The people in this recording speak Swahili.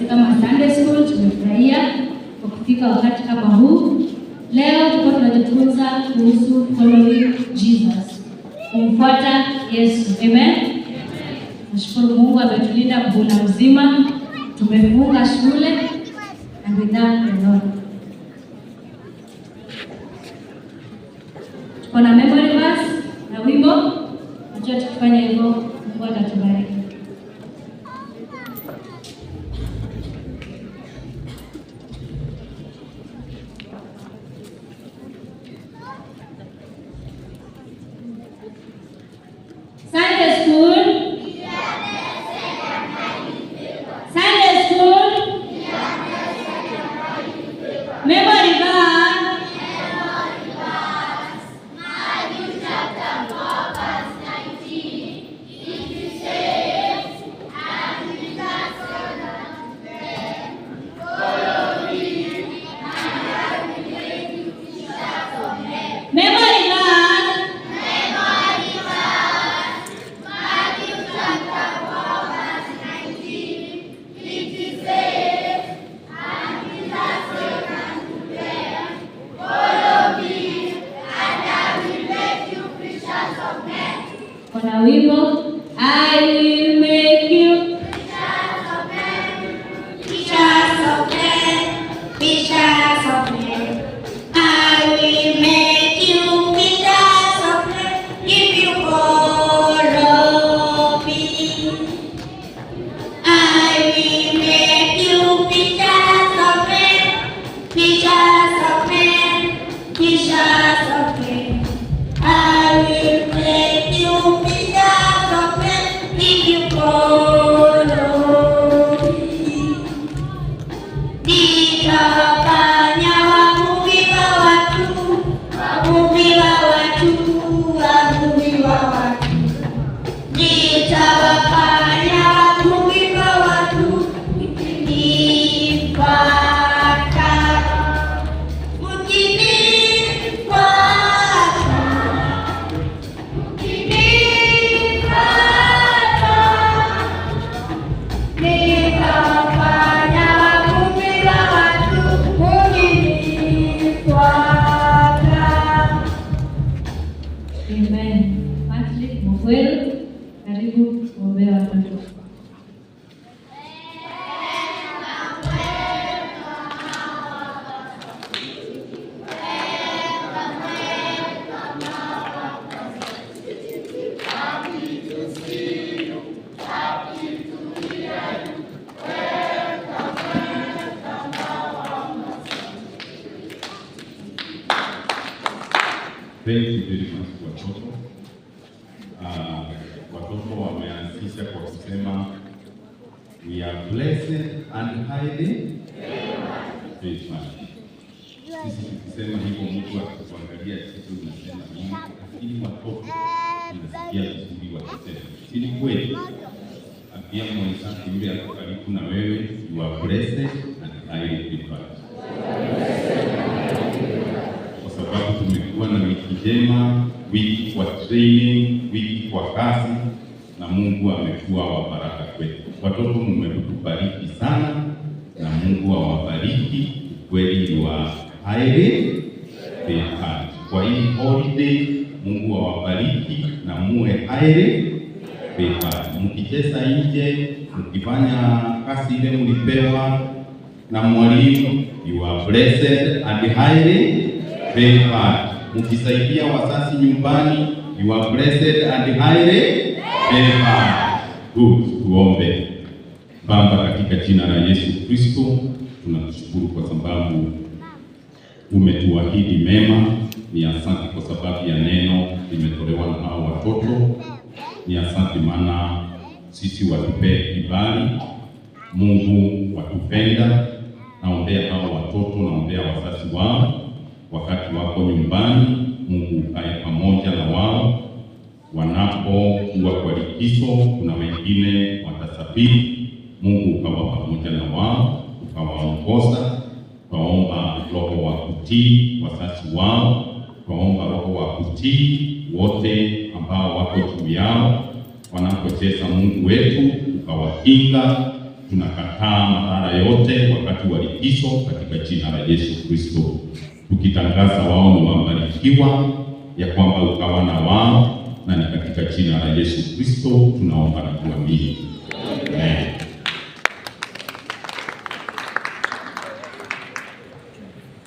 kama Sunday School tumefurahia kwa kufika wakati kama huu. Leo tuko tunajifunza kuhusu following Jesus, kumfuata Yesu. Amen. Nashukuru Mungu ametulinda mvula mzima, tumefunga shule and we thank the Lord. Tuko na memory verse na wimbo, najua tukifanya hivyo Mungu atatubariki. Sunday School. Sunday School. Memory verse. Matthew chapter 4 verse 19. It says, and Jesus said unto them, follow me, and I will make you fishers of men. Memory verse. Kuna wimbo, I will make you fishers of men, fishers of men, fishers of men. I will make you fishers of men if you follow me. I will make you fishers of men, fishers of men, fishers of men. I will make you fishers of men if you follow me. Nitawafanya wavuvi wa watu, wavuvi wa watu, wavuvi wa watu. Nitawafanya wavuvi wa watu, mkinifuata. Amen. Patrick Mofwero, karibu kuombea watoto. Thank you very much watoto. Watoto wameanzisha kwa kusema we are blessed and highly favored. Sisi tukisema hivyo mtu akituangalia kitu unasema nini, lakini watoto tunasikia vizuri wakisema. Si ni kweli? Pia mwenzako yule ako karibu na wewe, you are blessed and highly favored. Kwa sababu tumekuwa na wiki njema, wiki kwa training, wiki kwa kazi, na Mungu amekuwa wa baraka kwetu. Watoto mmetubariki sana na Mungu awabariki. Kweli ni wa highly favored. Kwa hii holiday Mungu awabariki na muwe highly favored. Mkicheza nje, mkifanya kazi ile mlipewa na mwalimu, you are blessed and highly favored. Mkisaidia wazazi nyumbani, you are blessed and highly favored. Good. Tuombe. Baba, katika jina la Yesu Kristo, tunakushukuru kwa sababu umetuahidi mema. Ni asante kwa sababu ya neno limetolewa na hao watoto. Ni asante maana sisi watupe kibali. Mungu watupenda. Naombea hao watoto, naombea wazazi wao wakati wako nyumbani. Mungu ukae pamoja na wao wanapokuwa kwa likizo. Kuna wengine watasafiri. Mungu ukawa pamoja na wao, ukawaongoza. Twaomba roho wa kutii wazazi wao, twaomba roho wa kutii wote ambao wako juu yao wanapocheza. Mungu wetu ukawakinga, tunakataa madhara yote wakati wa likizo katika jina la Yesu Kristo, tukitangaza wao ni wabarikiwa, ya kwamba ukawa na wao, na ni katika jina la Yesu Kristo tunaomba na kuamini.